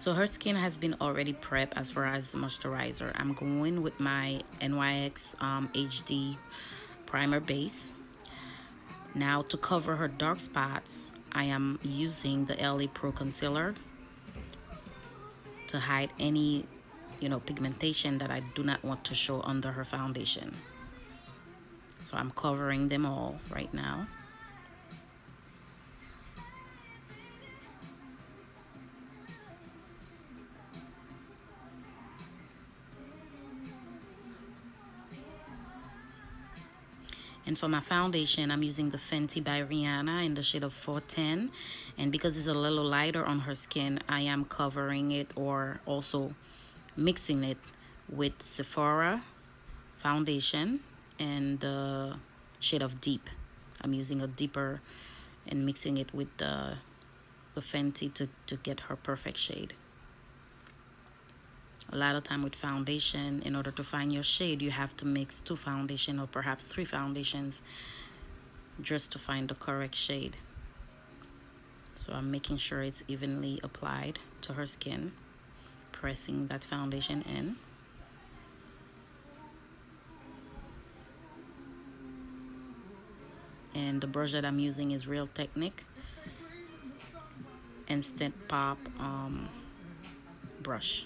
So her skin has been already prepped as far as moisturizer. I'm going with my NYX HD primer base. Now to cover her dark spots, I am using the LA Pro concealer to hide any, pigmentation that I do not want to show under her foundation. So I'm covering them all right now. And for my foundation, I'm using the Fenty by Rihanna in the shade of 410. And because it's a little lighter on her skin, I am covering it or also mixing it with Sephora foundation and the shade of Deep. I'm using a deeper and mixing it with the Fenty to get her perfect shade. A lot of time with foundation, in order to find your shade, you have to mix 2 foundation or perhaps 3 foundations just to find the correct shade. So I'm making sure it's evenly applied to her skin, pressing that foundation in. And the brush that I'm using is Real Technique Instant Pop brush.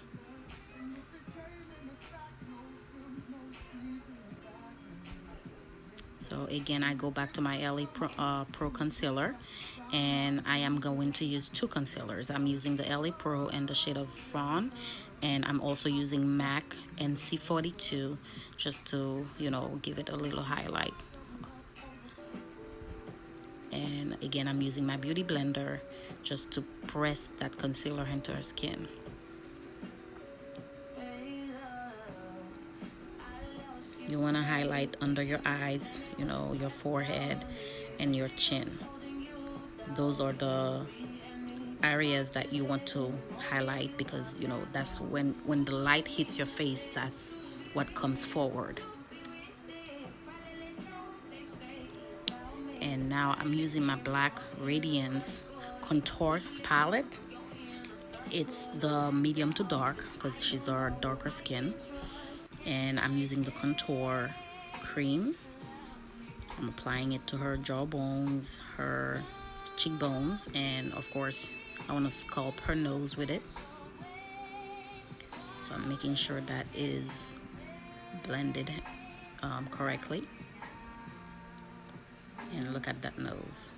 So again, I go back to my LA Pro concealer, and I am going to use 2 concealers. I'm using the LA Pro and the shade of Fawn, and I'm also using MAC and C42 just to, give it a little highlight. And again, I'm using my beauty blender just to press that concealer into her skin. You want to highlight under your eyes, your forehead and your chin. Those are the areas that you want to highlight because, that's when the light hits your face, that's what comes forward. And now I'm using my black Radiance contour palette. It's the medium to dark because she's our darker skin. And I'm using the contour cream. I'm applying it to her jawbones, her cheekbones, and of course I want to sculpt her nose with it. So I'm making sure that is blended correctly. And look at that nose.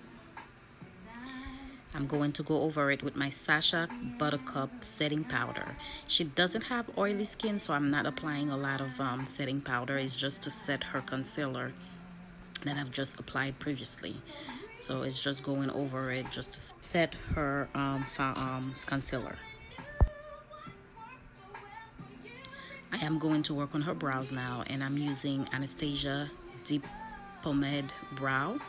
I'm going to go over it with my Sacha Buttercup setting powder. She doesn't have oily skin, so I'm not applying a lot of setting powder. It's just to set her concealer that I've just applied previously. So it's just going over it just to set her concealer. I am going to work on her brows now, and I'm using Anastasia Dipbrow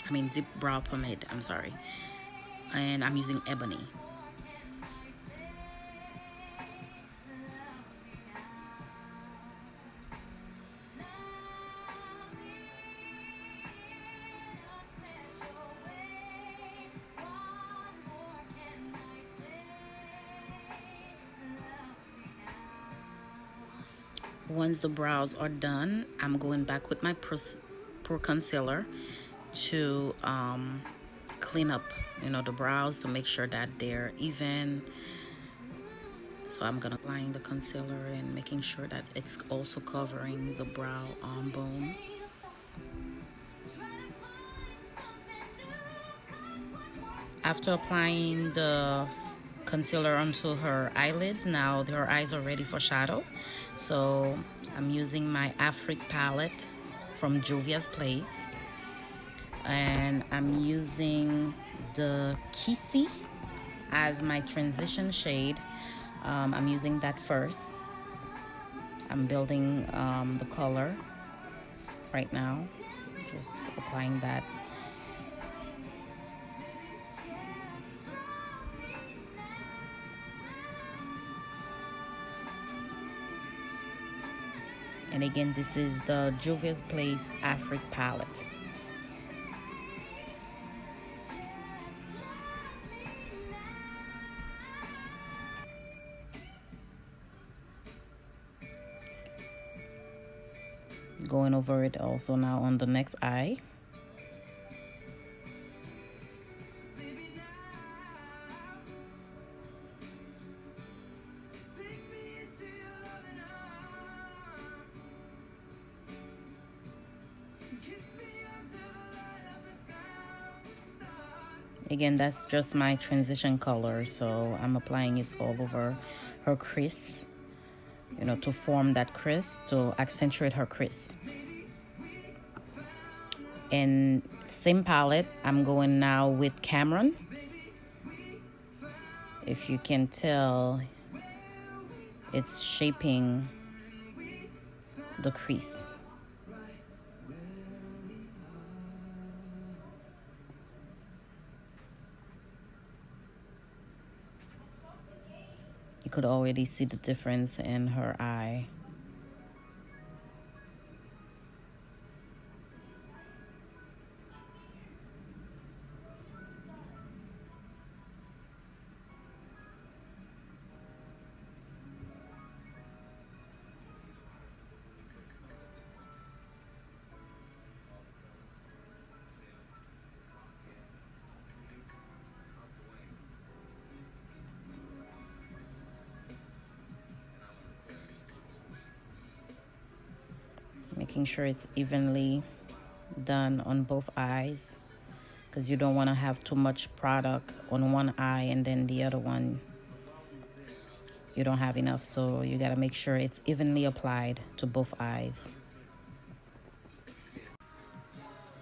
pomade, I'm sorry. And I'm using Ebony. Once the brows are done, I'm going back with my Pro concealer to clean up, the brows to make sure that they're even. So I'm gonna line the concealer and making sure that it's also covering the brow bone. After applying the concealer onto her eyelids, now her eyes are ready for shadow. So I'm using my Afrique palette from Juvia's Place, and I'm using the Kissy as my transition shade. I'm using that first. I'm building the color right now, just applying that. And again, this is the Juvia's Place Afrique palette. Going over it also now on the next eye. Again, that's just my transition color, so I'm applying it all over her crease, you know, to form that crease, to accentuate her crease. And same palette, I'm going now with Cameron. If you can tell, it's shaping the crease. You could already see the difference in her eye. Making sure it's evenly done on both eyes, because you don't want to have too much product on one eye and then the other one you don't have enough, so you got to make sure it's evenly applied to both eyes.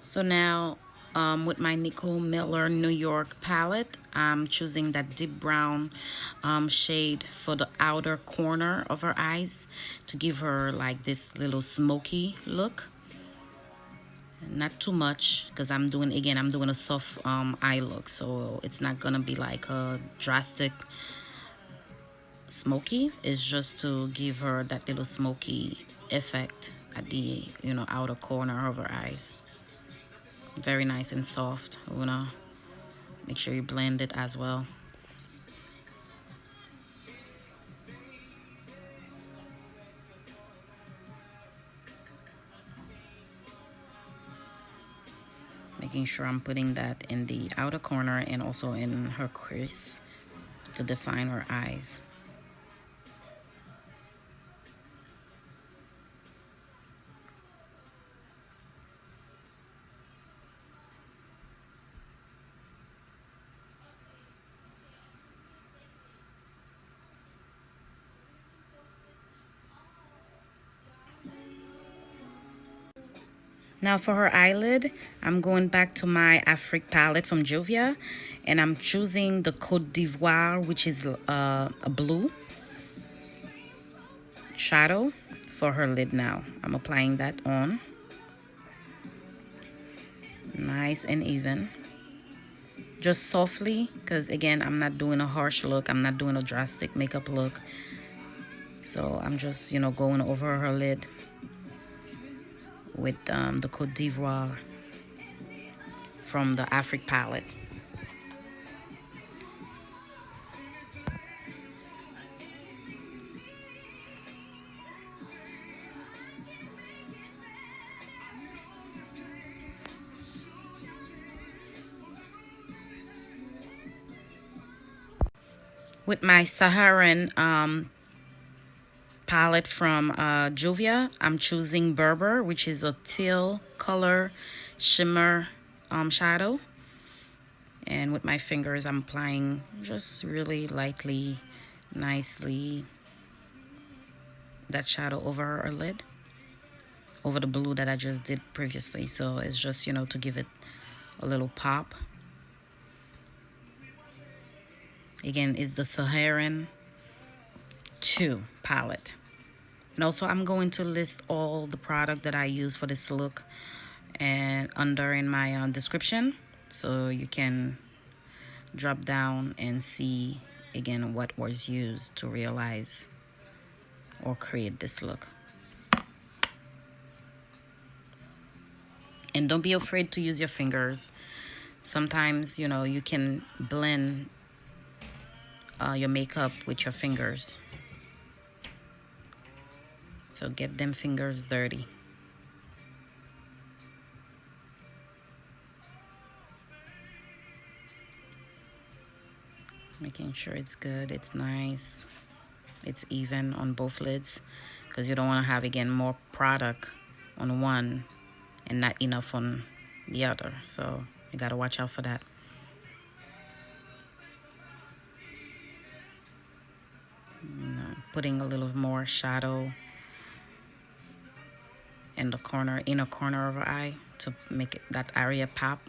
So now with my Nicole Miller New York palette, I'm choosing that deep brown shade for the outer corner of her eyes to give her like this little smoky look. Not too much, because I'm doing a soft eye look, so it's not gonna be like a drastic smoky. It's just to give her that little smoky effect at the, you know, outer corner of her eyes. Very nice and soft. I wanna make sure you blend it as well. Making sure I'm putting that in the outer corner and also in her crease to define her eyes. Now for her eyelid, I'm going back to my Afrique palette from Juvia, and I'm choosing the Côte d'Ivoire, which is a blue shadow for her lid now. I'm applying that on. Nice and even. Just softly, because again, I'm not doing a harsh look. I'm not doing a drastic makeup look. So I'm just, you know, going over her lid with the Côte d'Ivoire from the Afrique palette. With my Saharan palette from Juvia, I'm choosing Berber, which is a teal color shimmer shadow. And with my fingers, I'm applying just really lightly, nicely, that shadow over her lid, over the blue that I just did previously. So it's just, you know, to give it a little pop. Again, it's the Saharan 2 palette. And also I'm going to list all the product that I use for this look and under in my description, so you can drop down and see again what was used to realize or create this look. And don't be afraid to use your fingers. Sometimes, you know, you can blend your makeup with your fingers. So get them fingers dirty. Making sure it's good, it's nice, it's even on both lids, because you don't want to have, again, more product on one and not enough on the other. So you got to watch out for that. Putting a little more shadow in the corner, inner corner of her eye to make that area pop.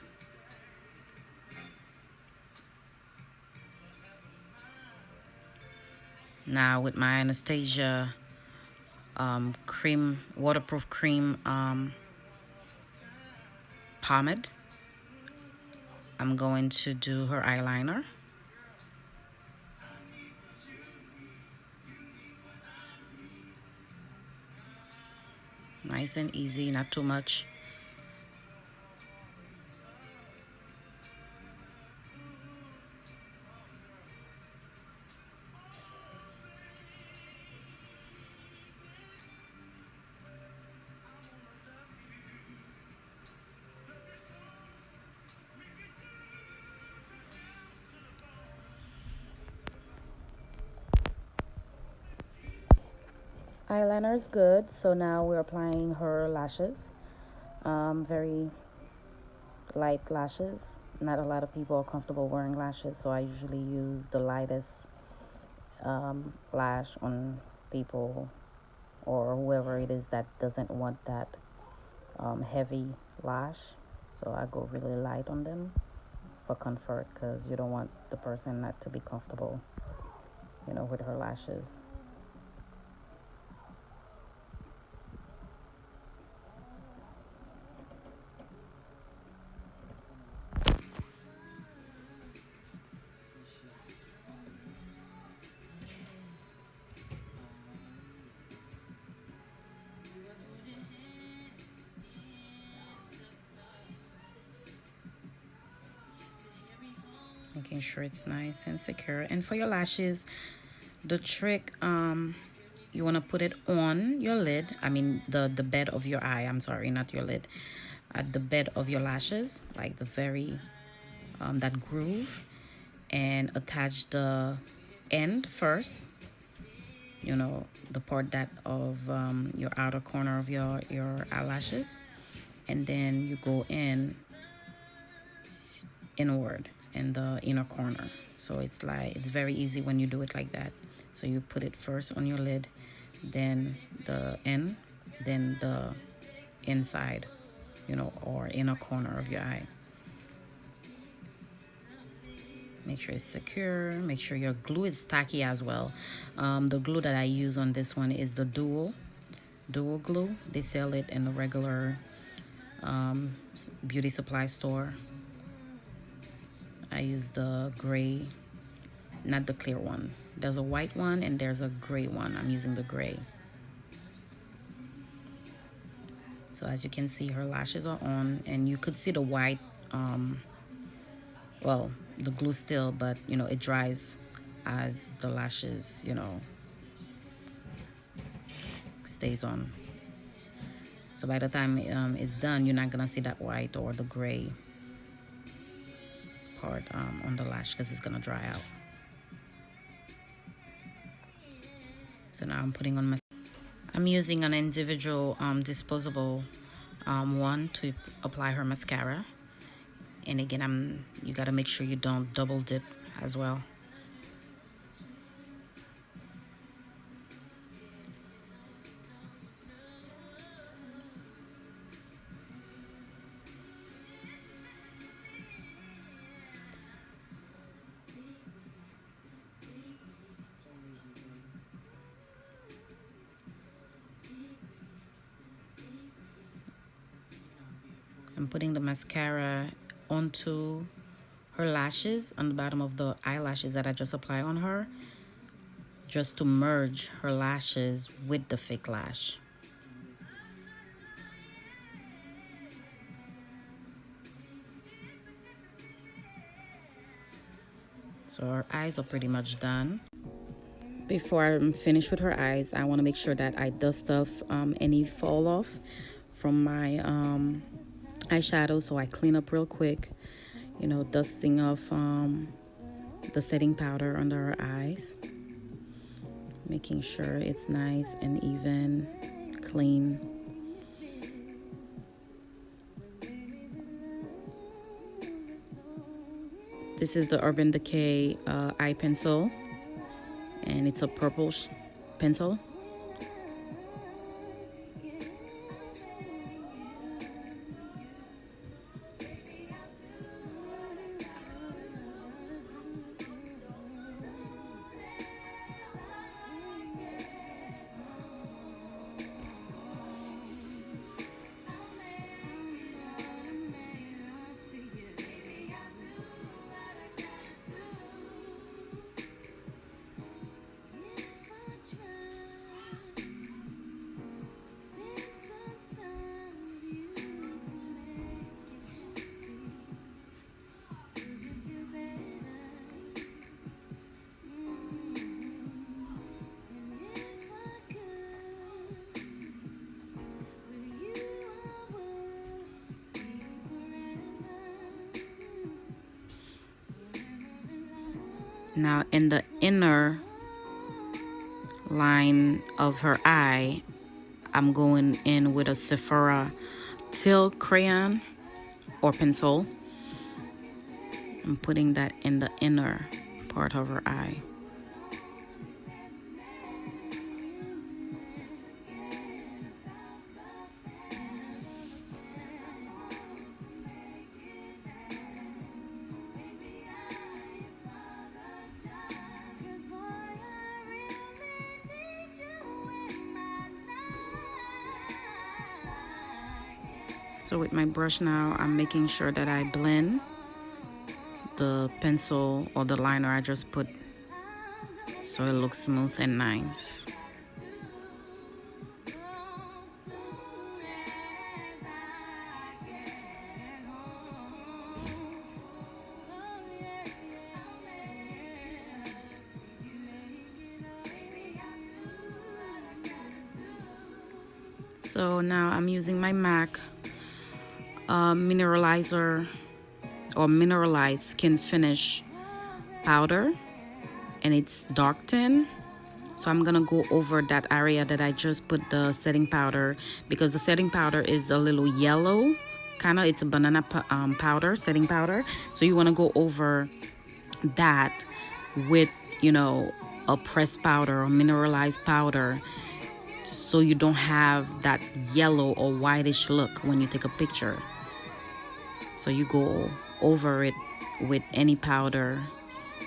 Now with my Anastasia cream, waterproof cream pomade, I'm going to do her eyeliner. Nice and easy, not too much. Eyeliner is good, so now we're applying her lashes. Very light lashes. Not a lot of people are comfortable wearing lashes, so I usually use the lightest lash on people or whoever it is that doesn't want that heavy lash. So I go really light on them for comfort, because you don't want the person not to be comfortable, you know, with her lashes. Making sure it's nice and secure. And for your lashes, the trick, you want to put it on your lid. I mean the bed of your eye. I'm sorry, not your lid. At the bed of your lashes, like the very that groove, and attach the end first. You know, the part that of your outer corner of your eyelashes, and then you go inward in the inner corner. So it's like, it's very easy when you do it like that. So you put it first on your lid, then the end, then the inside, you know, or inner corner of your eye. Make sure it's secure. Make sure your glue is tacky as well. The glue that I use on this one is the duo glue. They sell it in the regular beauty supply store. I use the gray, not the clear one. There's a white one and there's a gray one. I'm using the gray. So as you can see, her lashes are on, and you could see the white, well, the glue still, but you know, it dries as the lashes, you know, stays on. So by the time it's done, you're not gonna see that white or the gray part on the lash, because it's gonna dry out. So now I'm putting on my, I'm using an individual disposable one to apply her mascara. And again, you gotta make sure you don't double dip as well. I'm putting the mascara onto her lashes, on the bottom of the eyelashes that I just applied on her, just to merge her lashes with the fake lash. So her eyes are pretty much done. Before I'm finished with her eyes, I want to make sure that I dust off any fall off from my eyeshadow. So I clean up real quick, you know, dusting off the setting powder under her eyes, making sure it's nice and even, clean. This is the Urban Decay eye pencil, and it's a purple pencil. Now in the inner line of her eye, I'm going in with a Sephora teal crayon or pencil. I'm putting that in the inner part of her eye. So with my brush now, I'm making sure that I blend the pencil or the liner I just put so it looks smooth and nice. So now I'm using my MAC mineralizer or mineralized skin finish powder, and it's dark tin. So I'm gonna go over that area that I just put the setting powder, because the setting powder is a little yellow, kind of, it's a banana powder, setting powder. So you want to go over that with, you know, a pressed powder or mineralized powder, so you don't have that yellow or whitish look when you take a picture. So you go over it with any powder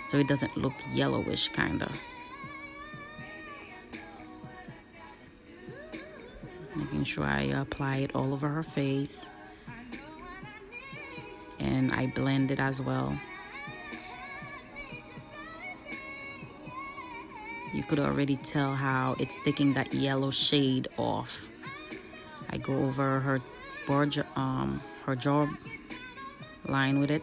so it doesn't look yellowish, kind of. Making sure I apply it all over her face, and I blend it as well. You could already tell how it's taking that yellow shade off. I go over her jaw line with it.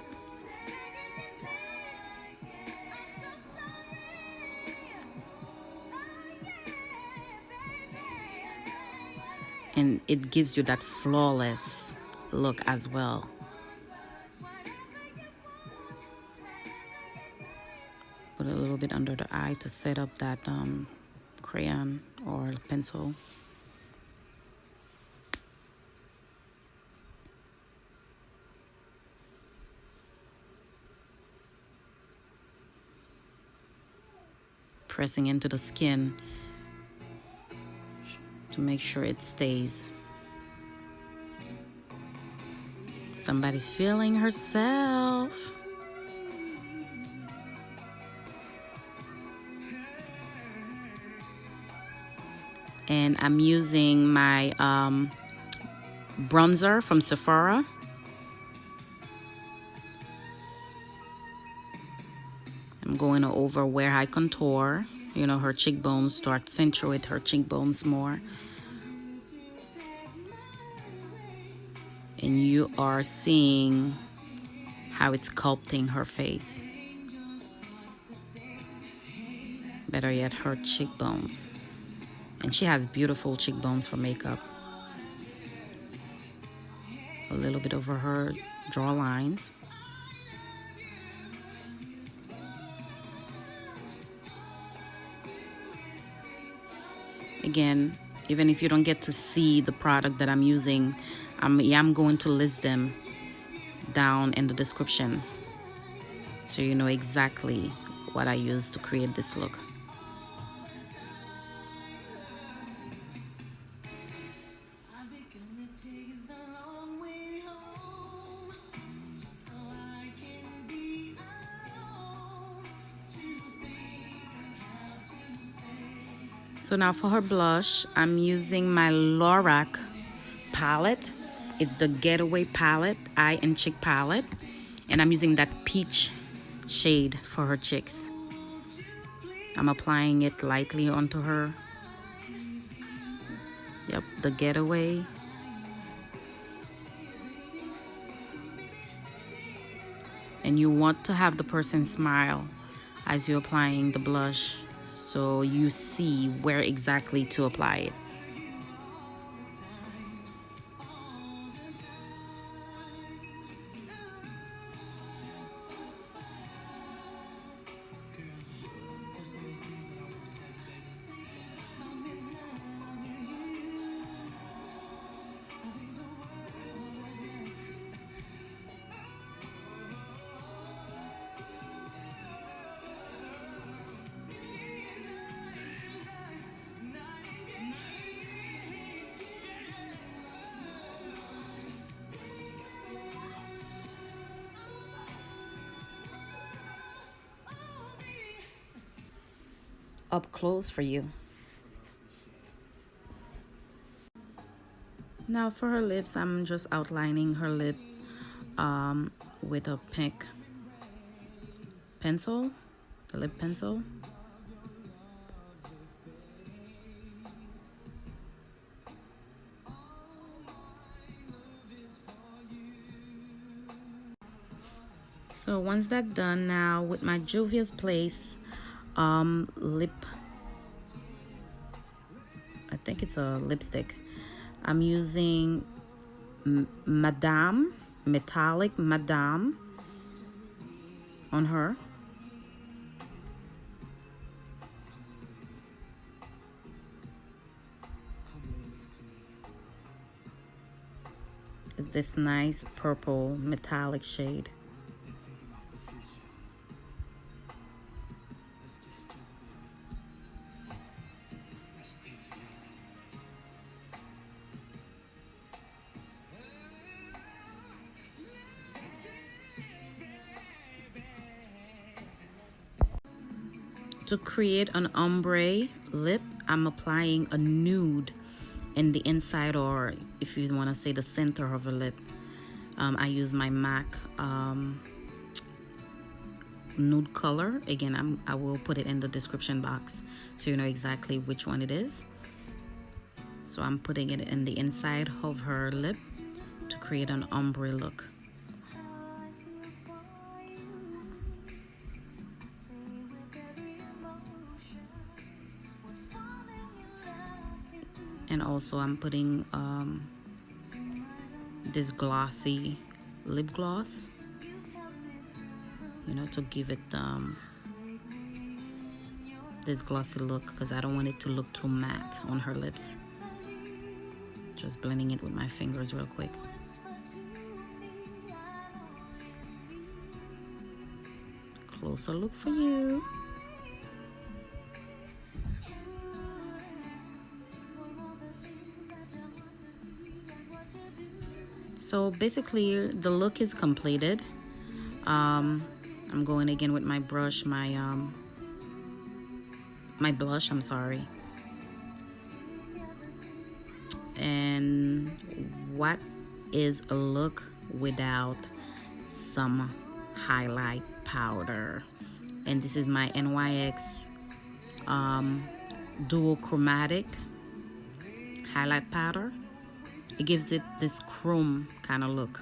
And it gives you that flawless look as well. Put a little bit under the eye to set up that crayon or pencil. Pressing into the skin to make sure it stays. Somebody feeling herself. And I'm using my bronzer from Sephora. I'm going over where I contour, you know, her cheekbones, to accentuate her cheekbones more. And you are seeing how it's sculpting her face. Better yet, her cheekbones. And she has beautiful cheekbones for makeup. A little bit over her jaw lines. Again, even if you don't get to see the product that I'm using, I'm going to list them down in the description so you know exactly what I use to create this look. So now for her blush, I'm using my Lorac palette. It's the Getaway palette, Eye and Cheek palette. And I'm using that peach shade for her cheeks. I'm applying it lightly onto her. Yep, the Getaway. And you want to have the person smile as you're applying the blush, so you see where exactly to apply it. Up close for you. Now for her lips, I'm just outlining her lip with a pink pencil, the lip pencil. So once that's done, now with my Juvia's Place lip, I think it's a lipstick, I'm using Madame, metallic Madame on her. It's this nice purple metallic shade. To create an ombre lip, I'm applying a nude in the inside, or if you want to say the center of a lip. I use my MAC nude color. Again, I will put it in the description box so you know exactly which one it is. So I'm putting it in the inside of her lip to create an ombre look. And also I'm putting this glossy lip gloss, you know, to give it this glossy look, because I don't want it to look too matte on her lips. Just blending it with my fingers real quick. Closer look for you. So basically the look is completed. I'm going again with my brush, my blush, I'm sorry. And what is a look without some highlight powder? And this is my NYX Duo Chromatic highlight powder. It gives it this chrome kind of look.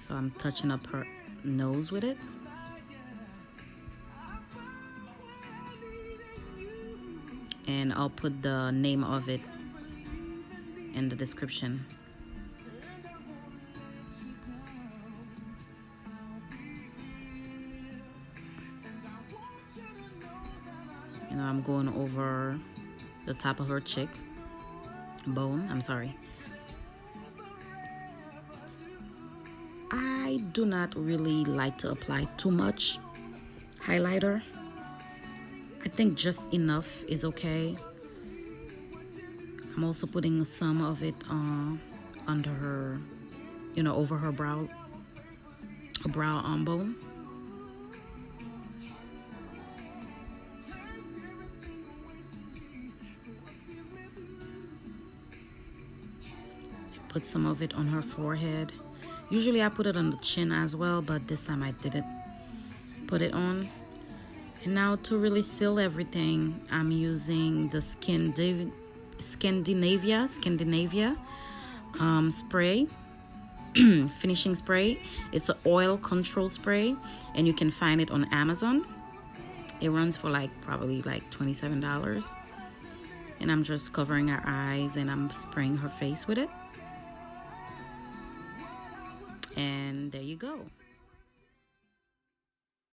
So I'm touching up her nose with it. And I'll put the name of it in the description. You know, I'm going over the top of her cheek bone. I'm sorry. I do not really like to apply too much highlighter. I think just enough is okay. I'm also putting some of it under her, you know, over her brow bone. Put some of it on her forehead. Usually I put it on the chin as well, but this time I didn't put it on. And now to really seal everything, I'm using the Scandinavia spray, finishing spray. It's an oil control spray, and you can find it on Amazon. It runs for like probably like $27. And I'm just covering her eyes and I'm spraying her face with it. And there you go.